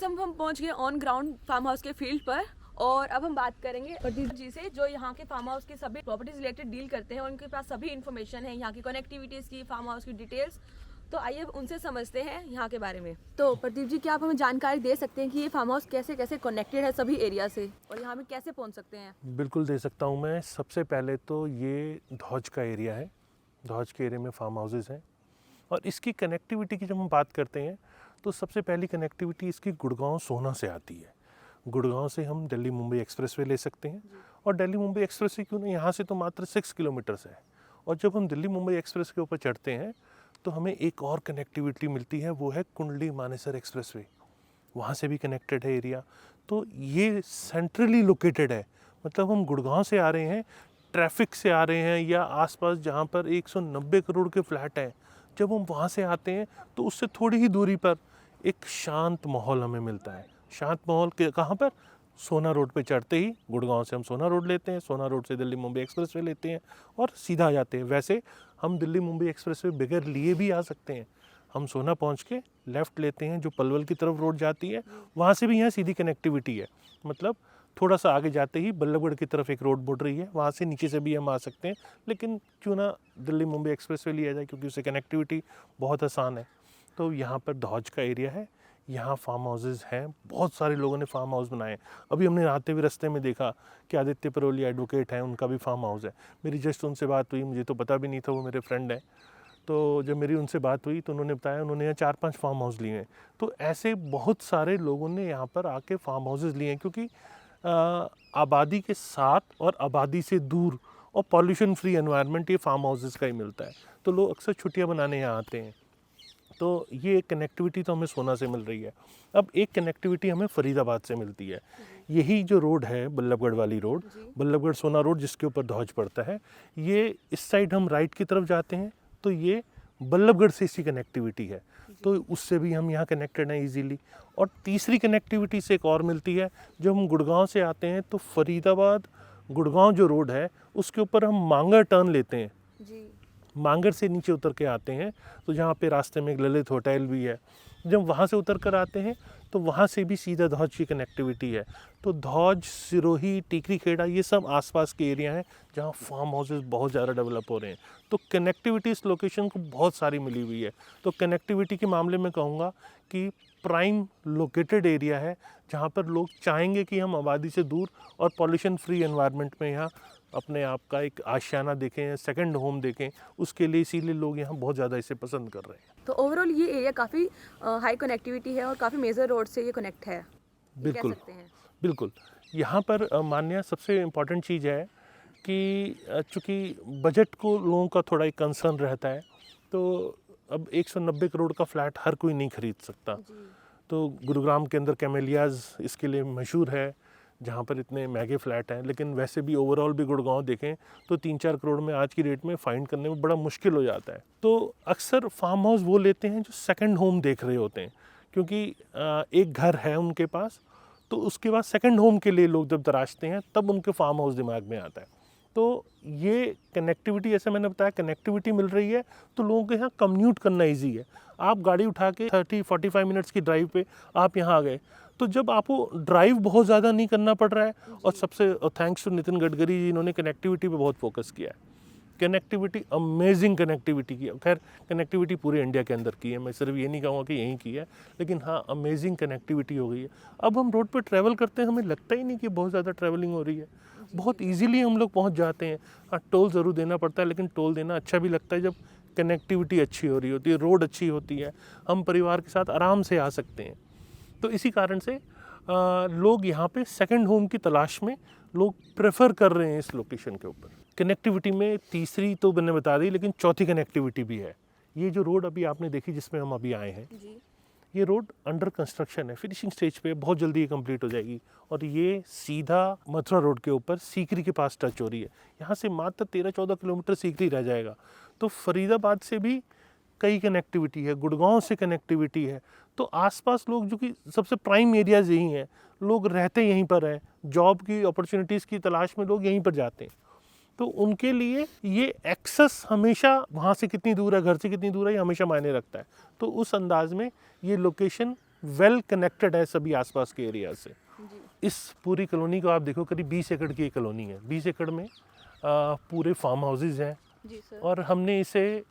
Guys हम पहुंच गए ऑन ग्राउंड फार्म हाउस के फील्ड पर और अब हम बात करेंगे प्रदीप जी से जो यहाँ के फार्म हाउस के सभी प्रॉपर्टीज रिलेटेड डील करते हैं और उनके पास सभी इन्फॉर्मेशन है यहाँ की कनेक्टिविटीज की, फार्म हाउस की डिटेल्स। तो आइए उनसे समझते हैं यहाँ के बारे में। तो प्रदीप जी, क्या आप हमें जानकारी दे सकते हैं कि ये फार्म हाउस कैसे कैसे कनेक्टेड है सभी एरिया से और यहाँ में कैसे पहुँच सकते हैं? बिल्कुल दे सकता हूँ मैं। सबसे पहले तो ये धौज का एरिया है। धौज के एरिया में फार्म हाउसेस हैं और इसकी कनेक्टिविटी की जब हम बात करते हैं तो सबसे पहली कनेक्टिविटी इसकी गुड़गांव सोहना से आती है। गुड़गांव से हम दिल्ली मुंबई एक्सप्रेसवे ले सकते हैं और दिल्ली मुंबई एक्सप्रेसवे क्यों नहीं, यहाँ से तो मात्र 6 किलोमीटर्स है। और जब हम दिल्ली मुंबई एक्सप्रेस के ऊपर चढ़ते हैं तो हमें एक और कनेक्टिविटी मिलती है, वो है कुंडली मानेसर एक्सप्रेसवे। वहाँ से भी कनेक्टेड है एरिया। तो ये सेंट्रली लोकेटेड है, मतलब हम गुड़गांव से आ रहे हैं, ट्रैफिक से आ रहे हैं या आसपास जहाँ पर 190 करोड़ के फ्लैट हैं, जब हम वहाँ से आते हैं तो उससे थोड़ी ही दूरी पर एक शांत माहौल हमें मिलता है। शांत माहौल के कहाँ पर? सोना रोड पे चढ़ते ही गुड़गांव से हम सोना रोड लेते हैं, सोना रोड से दिल्ली मुंबई एक्सप्रेसवे लेते हैं और सीधा आ जाते हैं। वैसे हम दिल्ली मुंबई एक्सप्रेसवे बगैर लिए भी आ सकते हैं। हम सोना पहुंच के लेफ़्ट लेते हैं जो पलवल की तरफ रोड जाती है, वहाँ से भी यहाँ सीधी कनेक्टिविटी है। मतलब थोड़ा सा आगे जाते ही बल्लभगढ़ की तरफ एक रोड मुड़ रही है, वहाँ से नीचे से भी हम आ सकते हैं, लेकिन क्यों ना दिल्ली मुंबई एक्सप्रेसवे लिया जाए क्योंकि उससे कनेक्टिविटी बहुत आसान है। तो यहाँ पर धौज का एरिया है, यहाँ फार्म हाउसेज हैं, बहुत सारे लोगों ने फार्म हाउस बनाए। अभी हमने आते हुए रास्ते में देखा कि आदित्य परोलिया एडवोकेट हैं, उनका भी फार्म हाउस है। मेरी जस्ट उनसे बात हुई, मुझे तो पता भी नहीं था, वो मेरे फ्रेंड हैं। तो जब मेरी उनसे बात हुई तो उन्होंने बताया उन्होंने यहाँ 4-5 फार्म हाउस लिए हैं। तो ऐसे बहुत सारे लोगों ने यहाँ पर आके फार्म हाउसेज लिए हैं क्योंकि आबादी के साथ और आबादी से दूर और पॉल्यूशन फ्री एनवायरनमेंट ये फार्म हाउसेज का ही मिलता है। तो लोग अक्सर छुट्टियाँ बनाने यहाँ आते हैं। तो ये कनेक्टिविटी तो हमें सोना से मिल रही है। अब एक कनेक्टिविटी हमें फरीदाबाद से मिलती है। यही जो रोड है बल्लभगढ़ वाली रोड, बल्लभगढ़ सोना रोड जिसके ऊपर धौज पड़ता है, ये इस साइड हम राइट की तरफ जाते हैं तो ये बल्लभगढ़ से इसकी कनेक्टिविटी है, तो उससे भी हम यहाँ कनेक्टेड हैं इजीली। और तीसरी कनेक्टिविटी से एक और मिलती है, जब हम गुड़गांव से आते हैं तो फरीदाबाद गुड़गांव जो रोड है उसके ऊपर हम मांगर टर्न लेते हैं जी। मांगर से नीचे उतर के आते हैं तो जहाँ पे रास्ते में एक ललित होटल भी है, जब वहाँ से उतर कर आते हैं तो वहाँ से भी सीधा धौज की कनेक्टिविटी है। तो धौज, सिरोही, टीकरी खेड़ा ये सब आसपास के एरिया हैं जहाँ फार्म हाउसेस बहुत ज़्यादा डेवलप हो रहे हैं। तो कनेक्टिविटी इस लोकेशन को बहुत सारी मिली हुई है। तो कनेक्टिविटी के मामले में कहूँगा कि प्राइम लोकेटेड एरिया है जहाँ पर लोग चाहेंगे कि हम आबादी से दूर और पॉल्यूशन फ्री एनवायरनमेंट में यहाँ अपने आप का एक आशियाना देखें, सेकंड होम देखें, उसके लिए इसीलिए लोग यहाँ बहुत ज़्यादा इसे पसंद कर रहे हैं। तो ओवरऑल ये एरिया काफ़ी हाई कनेक्टिविटी है और काफ़ी मेजर रोड से ये कनेक्ट है, बिल्कुल, कह सकते हैं। बिल्कुल। यहाँ पर मान्य सबसे इम्पॉर्टेंट चीज़ है कि चूँकि बजट को लोगों का थोड़ा एक कंसर्न रहता है, तो अब 190 करोड़ का फ्लैट हर कोई नहीं खरीद सकता। तो गुरुग्राम के अंदर कैमेलियाज़ इसके लिए मशहूर है, जहाँ पर इतने महंगे फ्लैट हैं, लेकिन वैसे भी ओवरऑल भी गुड़गांव देखें तो 3-4 करोड़ में आज की डेट में फाइंड करने में बड़ा मुश्किल हो जाता है। तो अक्सर फार्म हाउस वो लेते हैं जो सेकंड होम देख रहे होते हैं, क्योंकि एक घर है उनके पास, तो उसके बाद सेकंड होम के लिए लोग जब तराशते हैं तब उनके फार्म हाउस दिमाग में आता है। तो ये कनेक्टिविटी, जैसे मैंने बताया, कनेक्टिविटी मिल रही है तो लोगों के यहाँ कम्यूट करना ईजी है। आप गाड़ी उठा के 30-45 मिनट्स की ड्राइव पे आप यहाँ आ गए, तो जब आपको ड्राइव बहुत ज़्यादा नहीं करना पड़ रहा है। और सबसे थैंक्स टू नितिन गडकरी जी, इन्होंने कनेक्टिविटी पे बहुत फोकस किया है। कनेक्टिविटी, अमेजिंग कनेक्टिविटी की, खैर कनेक्टिविटी पूरे इंडिया के अंदर की है, मैं सिर्फ ये नहीं कहूँगा कि यहीं की है, लेकिन हाँ अमेजिंग कनेक्टिविटी हो गई है। अब हम रोड पे ट्रैवल करते हैं, हमें लगता ही नहीं कि बहुत ज़्यादा ट्रैवलिंग हो रही है, बहुत ईजीली हम लोग पहुँच जाते हैं। हाँ, टोल ज़रूर देना पड़ता है, लेकिन टोल देना अच्छा भी लगता है जब कनेक्टिविटी अच्छी हो रही होती है, रोड अच्छी होती है, हम परिवार के साथ आराम से आ सकते हैं। तो इसी कारण से लोग यहाँ पे सेकंड होम की तलाश में लोग प्रेफर कर रहे हैं इस लोकेशन के ऊपर। कनेक्टिविटी में तीसरी तो मैंने बता दी, लेकिन चौथी कनेक्टिविटी भी है। ये जो रोड अभी आपने देखी जिसमें हम अभी आए हैं, ये रोड अंडर कंस्ट्रक्शन है, फिनिशिंग स्टेज पे, बहुत जल्दी ये कंप्लीट हो जाएगी और ये सीधा मथुरा रोड के ऊपर सीकरी के पास टच हो रही है। यहाँ से मात्र 13-14 किलोमीटर सीकरी रह जाएगा। तो फरीदाबाद से भी कई कनेक्टिविटी है, गुड़गांव से कनेक्टिविटी है। तो आसपास लोग, जो कि सबसे प्राइम एरियाज यही हैं, लोग रहते यहीं पर हैं, जॉब की अपॉर्चुनिटीज़ की तलाश में लोग यहीं पर जाते हैं। तो उनके लिए ये एक्सेस हमेशा, वहाँ से कितनी दूर है, घर से कितनी दूर है, ये हमेशा मायने रखता है। तो उस अंदाज में ये लोकेशन वेल कनेक्टेड है सभी आसपास के एरिया से। जी इस पूरी कॉलोनी को आप देखो, करीब 20 एकड़ की एक कॉलोनी है। 20 एकड़ में पूरे फार्म हाउसेज हैं जी सर। और हमने इसे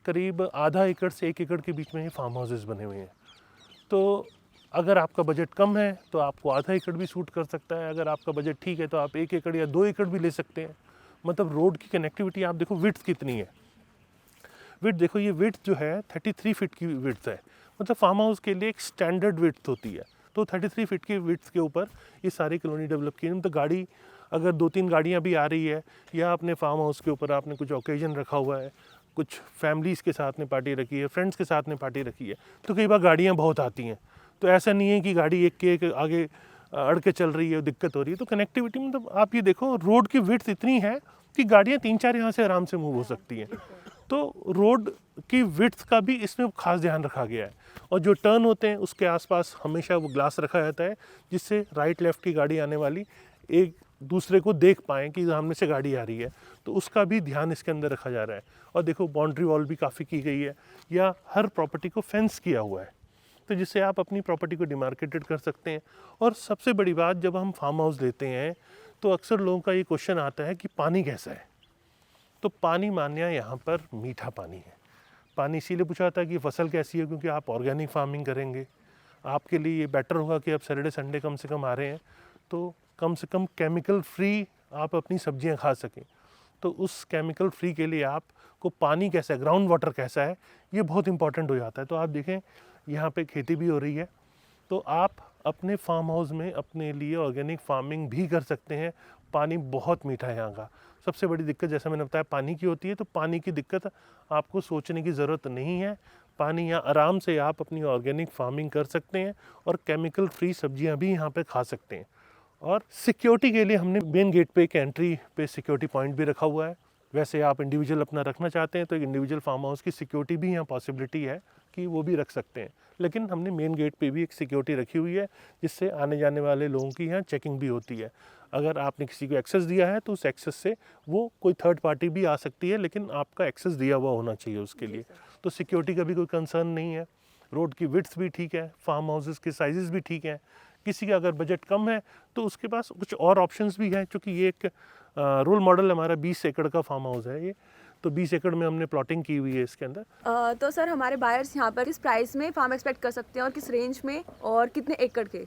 करीब आधा एकड़ से 1 एकड़ के बीच में ही फार्म हाउसेज बने हुए हैं। तो अगर आपका बजट कम है तो आपको आधा एकड़ भी सूट कर सकता है, अगर आपका बजट ठीक है तो आप 1 एकड़ या 2 एकड़ भी ले सकते हैं। मतलब रोड की कनेक्टिविटी आप देखो, विड्थ कितनी है। विड्थ देखो, ये विड्थ जो है 33 फीट की विड्थ है। मतलब फार्म हाउस के लिए एक स्टैंडर्ड विड्थ होती है। तो 33 फीट की विड्थ के ऊपर ये सारी कॉलोनी डेवलप की है। तो गाड़ी अगर 2-3 गाड़ियाँ भी आ रही है, या अपने फार्म हाउस के ऊपर आपने कुछ ओकेजन रखा हुआ है, कुछ फैमिलीज़ के साथ में पार्टी रखी है, फ्रेंड्स के साथ में पार्टी रखी है, तो कई बार गाड़ियाँ बहुत आती हैं। तो ऐसा नहीं है कि गाड़ी एक के एक आगे अड़ के चल रही है, दिक्कत हो रही है। तो कनेक्टिविटी मतलब आप ये देखो, रोड की विड्थ इतनी है कि गाड़ियाँ 3-4 यहाँ से आराम से मूव हो सकती हैं। तो रोड की विड्थ का भी इसमें खास ध्यान रखा गया है। और जो टर्न होते हैं उसके आसपास हमेशा वो ग्लास रखा जाता है, जिससे राइट लेफ़्ट की गाड़ी आने वाली एक दूसरे को देख पाएँ कि सामने से गाड़ी आ रही है। तो उसका भी ध्यान इसके अंदर रखा जा रहा है। और देखो, बाउंड्री वॉल भी काफ़ी की गई है, या हर प्रॉपर्टी को फेंस किया हुआ है, तो जिससे आप अपनी प्रॉपर्टी को डिमार्केटेड कर सकते हैं। और सबसे बड़ी बात, जब हम फार्म हाउस लेते हैं तो अक्सर लोगों का ये क्वेश्चन आता है कि पानी कैसा है। तो पानी मान्या यहाँ पर मीठा पानी है। पानी इसीलिए पूछा जाता है कि फसल कैसी है, क्योंकि आप ऑर्गेनिक फार्मिंग करेंगे, आपके लिए ये बेटर होगा कि आप सैटरडे संडे कम से कम आ रहे हैं, तो कम से कम केमिकल फ्री आप अपनी सब्जियां खा सकें। तो उस केमिकल फ्री के लिए आपको पानी कैसा है, ग्राउंड वाटर कैसा है, ये बहुत इंपॉर्टेंट हो जाता है। तो आप देखें, यहाँ पे खेती भी हो रही है, तो आप अपने फार्म हाउस में अपने लिए ऑर्गेनिक फार्मिंग भी कर सकते हैं। पानी बहुत मीठा है यहाँ का। सबसे बड़ी दिक्कत, जैसा मैंने बताया, पानी की होती है। तो पानी की दिक्कत आपको सोचने की ज़रूरत नहीं है। पानी यहाँ आराम से आप अपनी ऑर्गेनिक फार्मिंग कर सकते हैं और केमिकल फ्री सब्जियां भी यहाँ पे खा सकते हैं। और सिक्योरिटी के लिए हमने मेन गेट पे एक एंट्री पे सिक्योरिटी पॉइंट भी रखा हुआ है। वैसे आप इंडिविजुअल अपना रखना चाहते हैं तो एक इंडिविजुअल फार्म हाउस की सिक्योरिटी भी यहाँ पॉसिबिलिटी है कि वो भी रख सकते हैं, लेकिन हमने मेन गेट पे भी एक सिक्योरिटी रखी हुई है, जिससे आने जाने वाले लोगों की यहाँ चेकिंग भी होती है। अगर आपने किसी को एक्सेस दिया है तो उस एक्सेस से वो कोई थर्ड पार्टी भी आ सकती है, लेकिन आपका एक्सेस दिया हुआ होना चाहिए उसके लिए। तो सिक्योरिटी का भी कोई कंसर्न नहीं है। रोड की विड्थ भी ठीक है, फार्म हाउसेस के साइजेस भी ठीक हैं। किसी का अगर बजट कम है तो उसके पास कुछ और ऑप्शंस भी हैं, क्योंकि ये एक रोल मॉडल हमारा 20 एकड़ का फार्म हाउस है ये। तो 20 एकड़ में हमने प्लॉटिंग की हुई है इसके अंदर। तो सर, हमारे बायर्स यहाँ पर किस प्राइस में फार्म एक्सपेक्ट कर सकते हैं और किस रेंज में और कितने एकड़ के?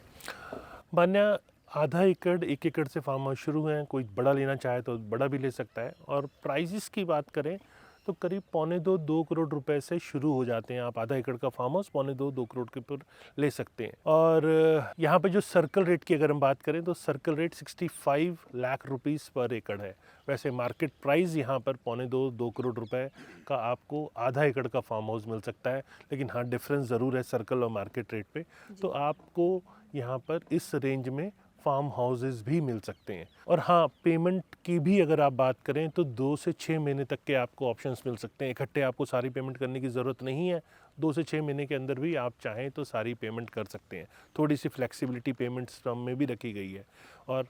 मान्या आधा एकड़ 1 एकड़ से फार्म हाउस शुरू हैं, कोई बड़ा लेना चाहे तो बड़ा भी ले सकता है। और प्राइजेस की बात करें तो करीब 1.25-2 करोड़ रुपए से शुरू हो जाते हैं। आप आधा एकड़ का फार्म हाउस 1.25-2 करोड़ के ऊपर ले सकते हैं। और यहाँ पे जो सर्कल रेट की अगर हम बात करें तो सर्कल रेट 65 लाख रुपीस पर एकड़ है। वैसे मार्केट प्राइस यहाँ पर 1.25-2 करोड़ रुपए का आपको आधा एकड़ का फार्म हाउस मिल सकता है, लेकिन हाँ, डिफरेंस ज़रूर है सर्कल और मार्केट रेट पे। तो आपको यहाँ पर इस रेंज में फार्म हाउसेस भी मिल सकते हैं। और हाँ, पेमेंट की भी अगर आप बात करें तो 2 से 6 महीने तक के आपको ऑप्शंस मिल सकते हैं। इकट्ठे आपको सारी पेमेंट करने की ज़रूरत नहीं है। 2 से 6 महीने के अंदर भी आप चाहें तो सारी पेमेंट कर सकते हैं। थोड़ी सी फ्लेक्सिबिलिटी पेमेंट टर्म में भी रखी गई है। और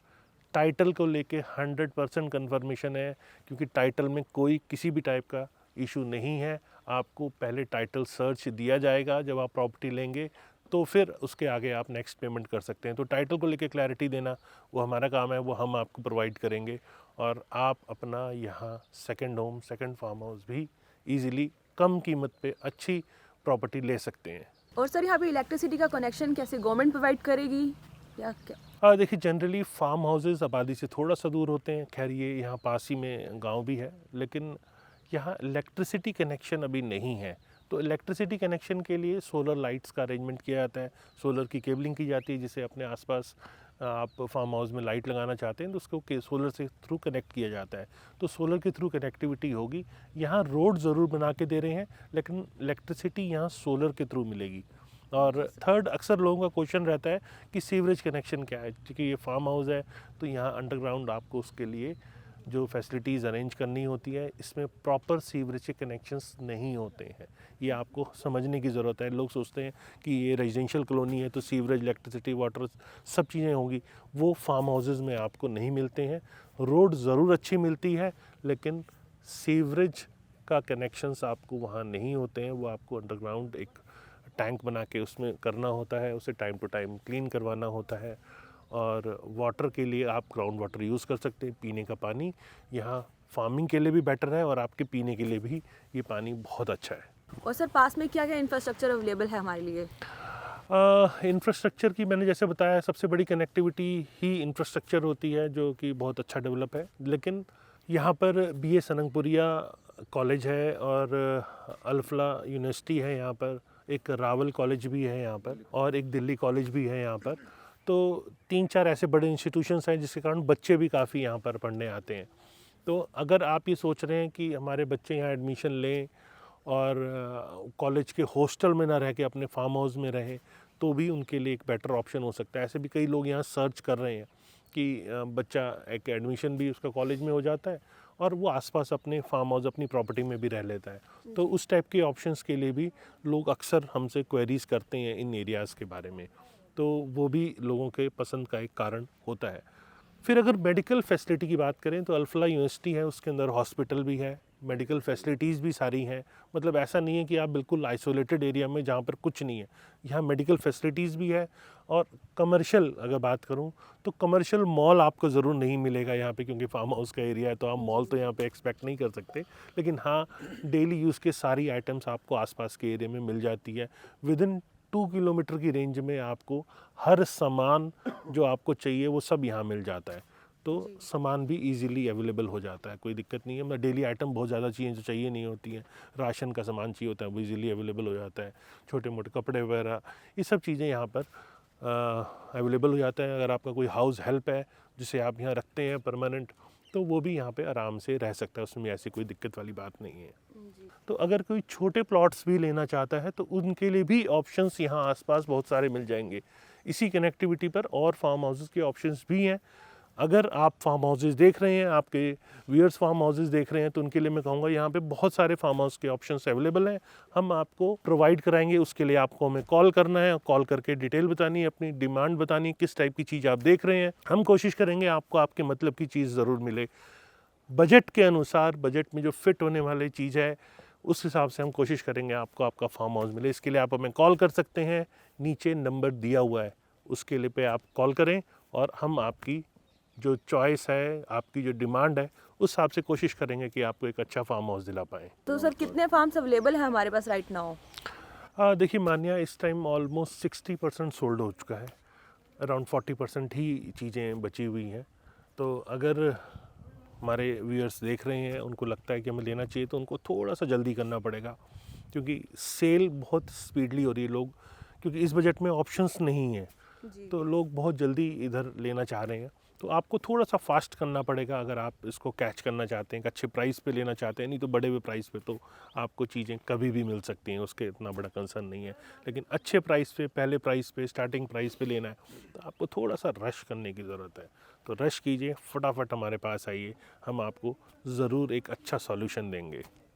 टाइटल को लेके 100% कन्फर्मेशन है, क्योंकि टाइटल में कोई किसी भी टाइप का इशू नहीं है। आपको पहले टाइटल सर्च दिया जाएगा जब आप प्रॉपर्टी लेंगे, तो फिर उसके आगे आप नेक्स्ट पेमेंट कर सकते हैं। तो टाइटल को लेके क्लैरिटी देना वो हमारा काम है, वो हम आपको प्रोवाइड करेंगे। और आप अपना यहाँ second home, second farm house भी इजीली कम कीमत पे अच्छी प्रॉपर्टी ले सकते हैं। और सर, यहाँ पे इलेक्ट्रिसिटी का कनेक्शन कैसे गवर्नमेंट प्रोवाइड करेगी या क्या? देखिए, जनरली फार्म हाउसेस आबादी से थोड़ा सा दूर होते हैं। खैर, ये यहाँ पास ही में गांव भी है, लेकिन यहाँ इलेक्ट्रिसिटी कनेक्शन अभी नहीं है। तो इलेक्ट्रिसिटी कनेक्शन के लिए सोलर लाइट्स का अरेंजमेंट किया जाता है, सोलर की केबलिंग की जाती है, जिसे अपने आसपास आप फार्म हाउस में लाइट लगाना चाहते हैं तो उसको सोलर से थ्रू कनेक्ट किया जाता है। तो सोलर के थ्रू कनेक्टिविटी होगी। यहाँ रोड ज़रूर बना के दे रहे हैं, लेकिन इलेक्ट्रिसिटी यहाँ सोलर के थ्रू मिलेगी। और थर्ड, अक्सर लोगों का क्वेश्चन रहता है कि सीवरेज कनेक्शन क्या है, क्योंकि ये फार्म हाउस है तो यहाँ अंडरग्राउंड आपको उसके लिए जो फैसिलिटीज़ अरेंज करनी होती है, इसमें प्रॉपर सीवरेज के कनेक्शंस नहीं होते हैं। ये आपको समझने की ज़रूरत है। लोग सोचते हैं कि ये रेजिडेंशियल कॉलोनी है तो सीवरेज, इलेक्ट्रिसिटी, वाटर सब चीज़ें होंगी। वो फार्म हाउसेस में आपको नहीं मिलते हैं। रोड ज़रूर अच्छी मिलती है, लेकिन सीवरेज का कनेक्शंस आपको वहाँ नहीं होते हैं। वो आपको अंडरग्राउंड एक टैंक बना के उसमें करना होता है, उसे टाइम टू टाइम क्लीन करवाना होता है। और वाटर के लिए आप ग्राउंड वाटर यूज़ कर सकते हैं। पीने का पानी यहाँ फार्मिंग के लिए भी बेटर है और आपके पीने के लिए भी ये पानी बहुत अच्छा है। और सर पास में क्या क्या इंफ्रास्ट्रक्चर अवेलेबल है हमारे लिए? इंफ्रास्ट्रक्चर की मैंने जैसे बताया, सबसे बड़ी कनेक्टिविटी ही इंफ्रास्ट्रक्चर होती है, जो कि बहुत अच्छा डेवलप है। लेकिन यहाँ पर BA सनंगपुरिया कॉलेज है और अल्फला यूनिवर्सिटी है यहाँ पर, एक रावल कॉलेज भी है यहाँ पर और एक दिल्ली कॉलेज भी है यहाँ पर। तो 3-4 ऐसे बड़े इंस्टीट्यूशंस हैं जिसके कारण बच्चे भी काफ़ी यहाँ पर पढ़ने आते हैं। तो अगर आप ये सोच रहे हैं कि हमारे बच्चे यहाँ एडमिशन लें और कॉलेज के हॉस्टल में ना रह के अपने फार्म हाउस में रहें, तो भी उनके लिए एक बेटर ऑप्शन हो सकता है। ऐसे भी कई लोग यहाँ सर्च कर रहे हैं कि बच्चा एक एडमिशन भी उसका कॉलेज में हो जाता है और वो आसपास अपने फार्म हाउस, अपनी प्रॉपर्टी में भी रह लेता है। तो उस टाइप के ऑप्शंस के लिए भी लोग अक्सर हमसे क्वेरीज़ करते हैं इन एरियाज़ के बारे में, तो वो भी लोगों के पसंद का एक कारण होता है। फिर अगर मेडिकल फैसिलिटी की बात करें तो अल्फला यूनिवर्सिटी है, उसके अंदर हॉस्पिटल भी है, मेडिकल फैसिलिटीज़ भी सारी हैं। मतलब ऐसा नहीं है कि आप बिल्कुल आइसोलेटेड एरिया में जहाँ पर कुछ नहीं है, यहाँ मेडिकल फैसिलिटीज़ भी है। और कमर्शियल अगर बात करूँ तो कमर्शियल मॉल आपको ज़रूर नहीं मिलेगा यहाँ पे, क्योंकि फार्म हाउस का एरिया है तो आप मॉल तो यहाँ पे एक्सपेक्ट नहीं कर सकते। लेकिन हाँ, डेली यूज़ के सारी आइटम्स आपको आसपास के एरिया में मिल जाती है। विदिन 2 किलोमीटर की रेंज में आपको हर सामान जो आपको चाहिए वो सब यहाँ मिल जाता है। तो सामान भी इजीली अवेलेबल हो जाता है, कोई दिक्कत नहीं है। मतलब डेली आइटम बहुत ज़्यादा चीज़ें जो चाहिए नहीं होती हैं, राशन का सामान चाहिए होता है वो इजीली अवेलेबल हो जाता है। छोटे मोटे कपड़े वगैरह ये सब चीज़ें यहाँ पर अवेलेबल हो जाता है। अगर आपका कोई हाउस हेल्प है जिसे आप यहाँ रखते हैं परमानेंट, तो वो भी यहाँ पे आराम से रह सकता है, उसमें ऐसी कोई दिक्कत वाली बात नहीं है। तो अगर कोई छोटे प्लॉट्स भी लेना चाहता है तो उनके लिए भी ऑप्शंस यहाँ आसपास बहुत सारे मिल जाएंगे इसी कनेक्टिविटी पर, और फार्म हाउसेस के ऑप्शंस भी हैं। अगर आप फार्म हाउसेस देख रहे हैं, आपके व्यूअर्स फार्म हाउसेस देख रहे हैं, तो उनके लिए मैं कहूँगा यहाँ पे बहुत सारे फार्म हाउस के ऑप्शंस अवेलेबल हैं, हम आपको प्रोवाइड कराएंगे। उसके लिए आपको हमें कॉल करना है, कॉल करके डिटेल बतानी है, अपनी डिमांड बतानी है, किस टाइप की चीज़ आप देख रहे हैं। हम कोशिश करेंगे आपको आपके मतलब की चीज़ ज़रूर मिले, बजट के अनुसार, बजट में जो फिट होने वाली चीज़ है उस हिसाब से हम कोशिश करेंगे आपको आपका फार्म हाउस मिले। इसके लिए आप हमें कॉल कर सकते हैं, नीचे नंबर दिया हुआ है उसके लिए पे आप कॉल करें और हम आपकी जो चॉइस है, आपकी जो डिमांड है, उस हिसाब से कोशिश करेंगे कि आपको एक अच्छा फार्म हाउस दिला पाएँ। तो सर कितने फार्म्स अवेलेबल हैं हमारे पास राइट नाउ? देखिए मान्या, इस टाइम ऑलमोस्ट 60% सोल्ड हो चुका है, अराउंड 40% ही चीज़ें बची हुई हैं। तो अगर हमारे व्यूअर्स देख रहे हैं, उनको लगता है कि हमें लेना चाहिए, तो उनको थोड़ा सा जल्दी करना पड़ेगा, क्योंकि सेल बहुत स्पीडली हो रही है। लोग, क्योंकि इस बजट में ऑप्शंस नहीं हैं, तो लोग बहुत जल्दी इधर लेना चाह रहे हैं। तो आपको थोड़ा सा फास्ट करना पड़ेगा अगर आप इसको कैच करना चाहते हैं, एक अच्छे प्राइस पे लेना चाहते हैं। नहीं तो बड़े हुए प्राइस पे तो आपको चीज़ें कभी भी मिल सकती हैं, उसके इतना बड़ा कंसर्न नहीं है। लेकिन अच्छे प्राइस पे, पहले प्राइस पे, स्टार्टिंग प्राइस पे लेना है, तो आपको थोड़ा सा रश करने की ज़रूरत है। तो रश कीजिए, फटाफट हमारे पास आइए, हम आपको ज़रूर एक अच्छा सॉल्यूशन देंगे।